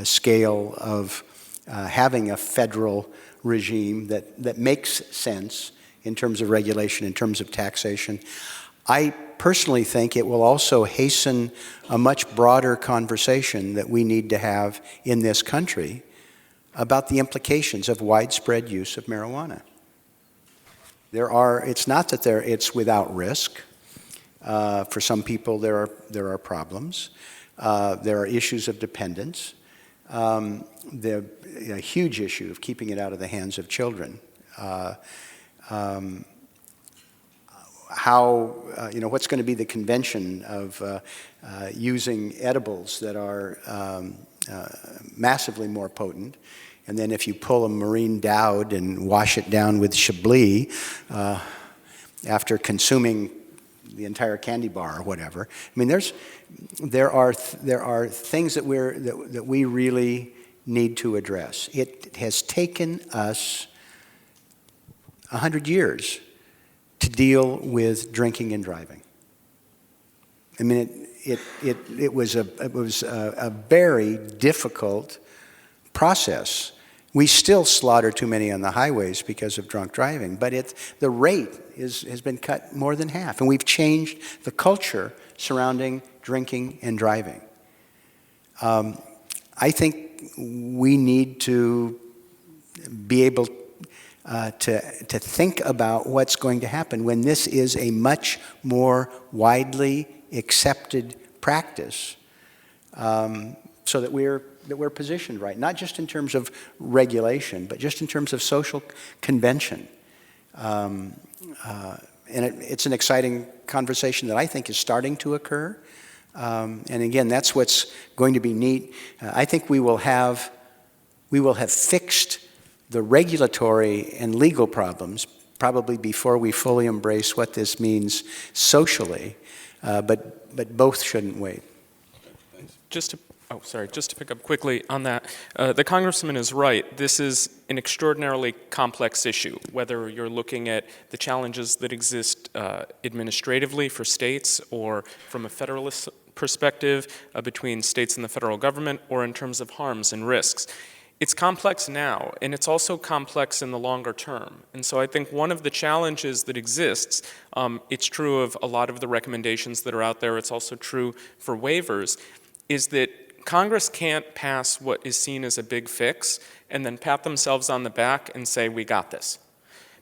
scale of having a federal regime that makes sense in terms of regulation, in terms of taxation. I personally think it will also hasten a much broader conversation that we need to have in this country about the implications of widespread use of marijuana. It's not that it's without risk. For some people, there are problems. There are issues of dependence. A huge issue of keeping it out of the hands of children. What's going to be the convention of using edibles that are massively more potent, and then if you pull a Marine Dowd and wash it down with Chablis after consuming the entire candy bar or whatever. I mean, there are things that we really need to address. It has taken us 100 years to deal with drinking and driving. I mean, it was a very difficult process. We still slaughter too many on the highways because of drunk driving, but the rate has been cut more than half, and we've changed the culture surrounding drinking and driving. I think we need to be able to think about what's going to happen when this is a much more widely accepted practice, so that we're positioned right, not just in terms of regulation, but just in terms of social convention. And it's an exciting conversation that I think is starting to occur. And again, that's what's going to be neat. I think we will have fixed the regulatory and legal problems probably before we fully embrace what this means socially, but both shouldn't wait. Just to pick up quickly on that, the Congressman is right. This is an extraordinarily complex issue, whether you're looking at the challenges that exist administratively for states or from a federalist perspective between states and the federal government, or in terms of harms and risks. It's complex now, and it's also complex in the longer term. And so I think one of the challenges that exists, it's true of a lot of the recommendations that are out there, it's also true for waivers, is that Congress can't pass what is seen as a big fix and then pat themselves on the back and say, we got this.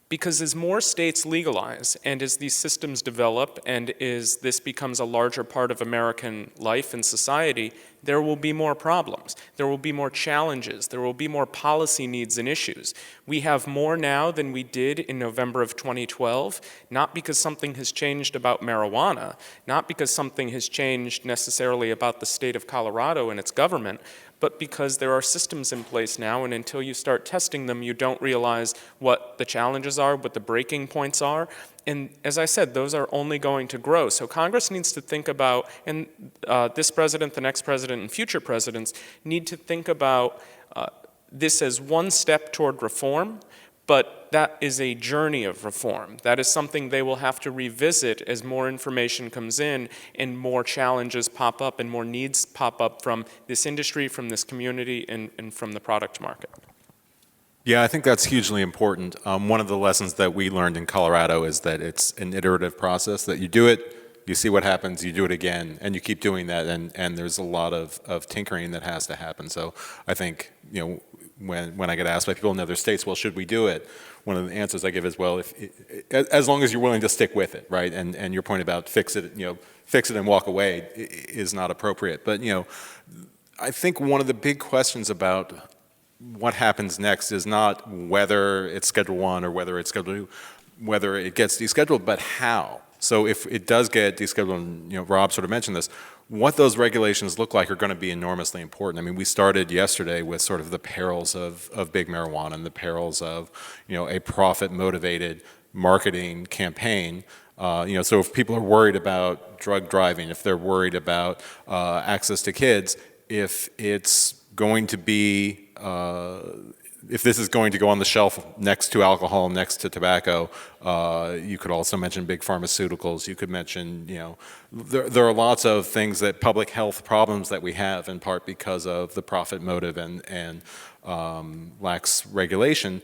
Because as more states legalize, and as these systems develop, and as this becomes a larger part of American life and society, there will be more problems. There will be more challenges. There will be more policy needs and issues. We have more now than we did in November of 2012, not because something has changed about marijuana, not because something has changed necessarily about the state of Colorado and its government, but because there are systems in place now, and until you start testing them, you don't realize what the challenges are, what the breaking points are. And as I said, those are only going to grow. So Congress needs to think about, and this president, the next president, and future presidents need to think about this as one step toward reform, but that is a journey of reform. That is something they will have to revisit as more information comes in and more challenges pop up and more needs pop up from this industry, from this community, and from the product market. Yeah, I think that's hugely important. One of the lessons that we learned in Colorado is that it's an iterative process, that you do it, you see what happens, you do it again, and you keep doing that, and there's a lot of tinkering that has to happen. So I think, when I get asked by people in other states, well, should we do it? One of the answers I give is, well, as long as you're willing to stick with it, right? And your point about fix it and walk away is not appropriate. But, I think one of the big questions about what happens next is not whether it's Schedule 1 or whether it's Schedule 2, whether it gets descheduled, but how. So if it does get descheduled, and Rob sort of mentioned this, what those regulations look like are going to be enormously important. I mean, we started yesterday with sort of the perils of big marijuana and the perils of, a profit-motivated marketing campaign. So if people are worried about drug driving, if they're worried about access to kids, if it's going to be if this is going to go on the shelf next to alcohol, next to tobacco, you could also mention big pharmaceuticals. You could mention, there are lots of things that public health problems that we have in part because of the profit motive and lax regulation.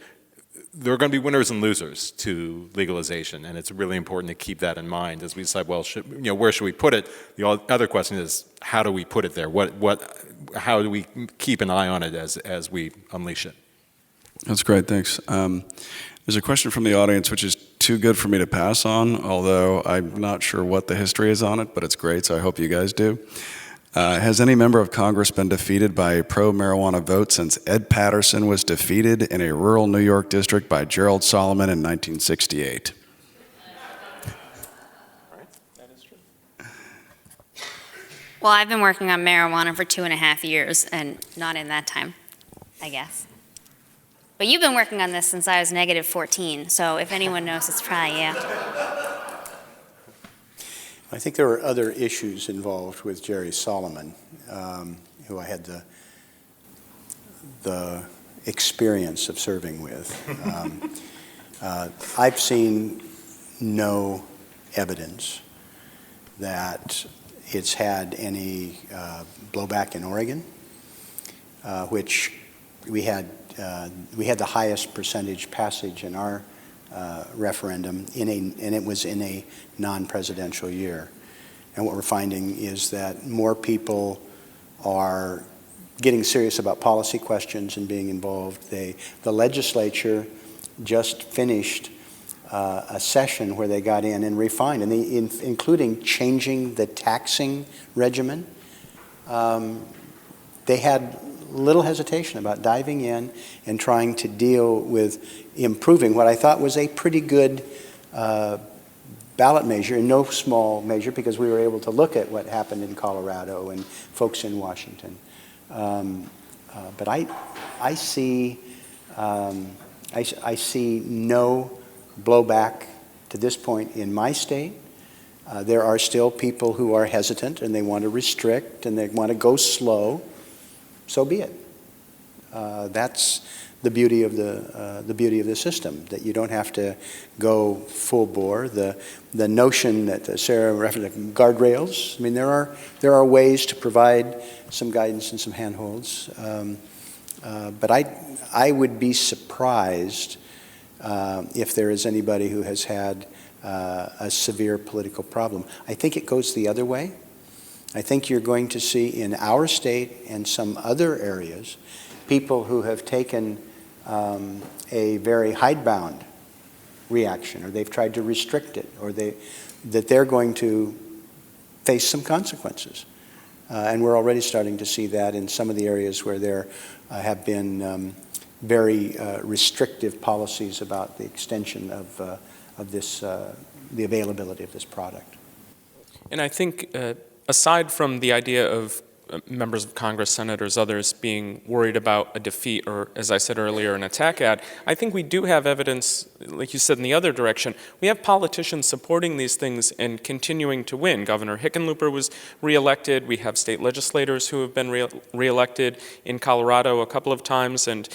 There are going to be winners and losers to legalization, and it's really important to keep that in mind as we decide, well, where should we put it? The other question is, how do we put it there? How do we keep an eye on it as we unleash it? That's great, thanks. There's a question from the audience which is too good for me to pass on, although I'm not sure what the history is on it, but it's great, so I hope you guys do. Has any member of Congress been defeated by a pro-marijuana vote since Ed Patterson was defeated in a rural New York district by Gerald Solomon in 1968? Well, I've been working on marijuana for 2.5 years, and not in that time, I guess. But you've been working on this since I was -14, so if anyone knows, it's probably you. I think there were other issues involved with Jerry Solomon, who I had the experience of serving with. I've seen no evidence that it's had any blowback in Oregon, which we had the highest percentage passage in our referendum, and it was in a non-presidential year. And what we're finding is that more people are getting serious about policy questions and being involved. The legislature just finished a session where they got in and refined, and including changing the taxing regimen. They had little hesitation about diving in and trying to deal with improving what I thought was a pretty good ballot measure, in no small measure, because we were able to look at what happened in Colorado and folks in Washington. But I see no blowback to this point in my state. There are still people who are hesitant and they want to restrict and they want to go slow. So be it. That's the beauty of the system, that you don't have to go full bore. The notion that Sarah referenced, guardrails. I mean, there are ways to provide some guidance and some handholds. But I would be surprised if there is anybody who has had a severe political problem. I think it goes the other way. I think you're going to see in our state and some other areas people who have taken a very hidebound reaction, or they've tried to restrict it, or that they're going to face some consequences. And we're already starting to see that in some of the areas where there have been very restrictive policies about the extension of this, the availability of this product. And I think aside from the idea of members of Congress, senators, others being worried about a defeat or, as I said earlier, an attack ad, I think we do have evidence, like you said, in the other direction. We have politicians supporting these things and continuing to win. Governor Hickenlooper was reelected. We have state legislators who have been reelected in Colorado a couple of times, and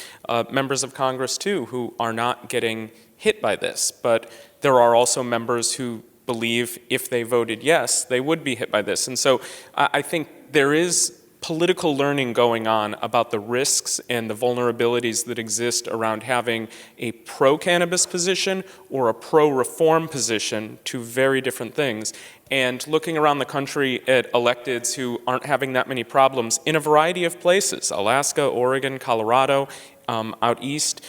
members of Congress, too, who are not getting hit by this. But there are also members who believe if they voted yes, they would be hit by this. And so I think there is political learning going on about the risks and the vulnerabilities that exist around having a pro-cannabis position or a pro-reform position, two very different things. And looking around the country at electeds who aren't having that many problems in a variety of places, Alaska, Oregon, Colorado, out east,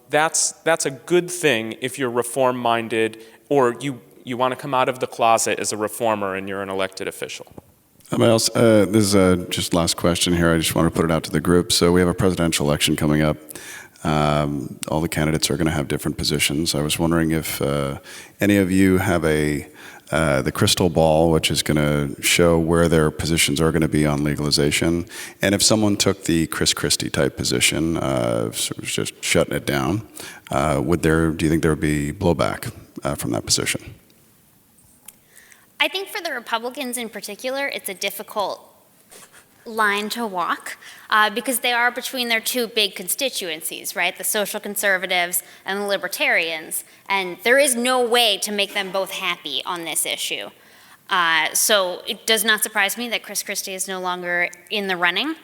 that's a good thing if you're reform-minded or you want to come out of the closet as a reformer and you're an elected official. This is just last question here. I just want to put it out to the group. So we have a presidential election coming up. All the candidates are going to have different positions. I was wondering if any of you have the crystal ball, which is going to show where their positions are going to be on legalization. And if someone took the Chris Christie type position, sort of just shutting it down, do you think there would be blowback from that position? I think for the Republicans in particular, it's a difficult line to walk because they are between their two big constituencies, right? The social conservatives and the libertarians. And there is no way to make them both happy on this issue. So it does not surprise me that Chris Christie is no longer in the running.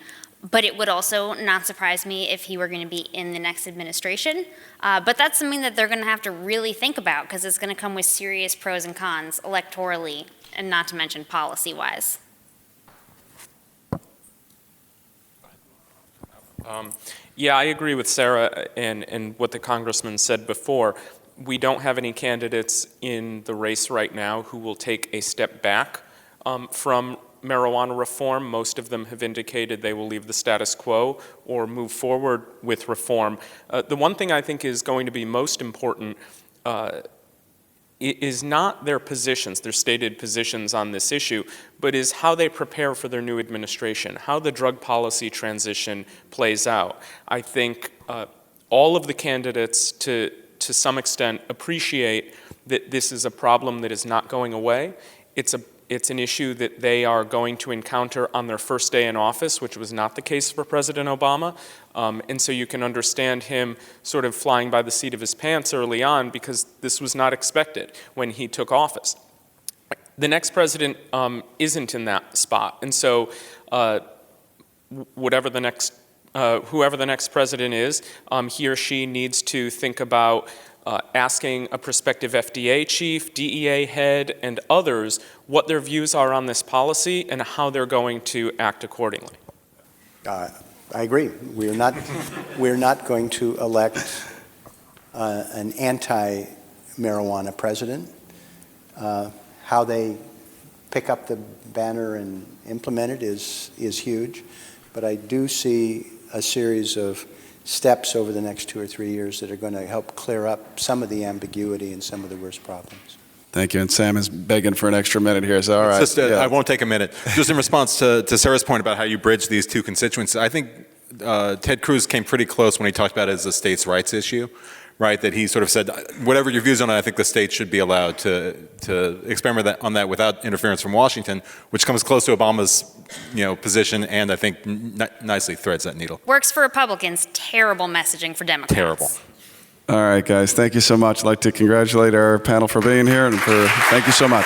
But it would also not surprise me if he were going to be in the next administration. But that's something that they're going to have to really think about because it's going to come with serious pros and cons electorally and not to mention policy-wise. Yeah, I agree with Sarah and what the congressman said before. We don't have any candidates in the race right now who will take a step back from marijuana reform. Most of them have indicated they will leave the status quo or move forward with reform. The one thing I think is going to be most important is not their positions, their stated positions on this issue, but is how they prepare for their new administration, how the drug policy transition plays out. I think all of the candidates, to some extent, appreciate that this is a problem that is not going away. It's an issue that they are going to encounter on their first day in office, which was not the case for President Obama. And so you can understand him sort of flying by the seat of his pants early on because this was not expected when he took office. The next president isn't in that spot. And so whoever the next president is, he or she needs to think about asking a prospective FDA chief, DEA head, and others what their views are on this policy and how they're going to act accordingly. I agree. We're not going to elect an anti-marijuana president. How they pick up the banner and implement it is huge, but I do see a series of steps over the next 2 or 3 years that are going to help clear up some of the ambiguity and some of the worst problems. Thank you. And Sam is begging for an extra minute here. So, all right. I won't take a minute. Just in response to Sarah's point about how you bridge these two constituencies, I think Ted Cruz came pretty close when he talked about it as a states' rights issue, right? That he sort of said, whatever your views on it, I think the states should be allowed to experiment on that without interference from Washington, which comes close to Obama's position, and I think nicely threads that needle. Works for Republicans, terrible messaging for Democrats. Terrible. All right, guys. Thank you so much. I'd like to congratulate our panel for being here and thank you so much.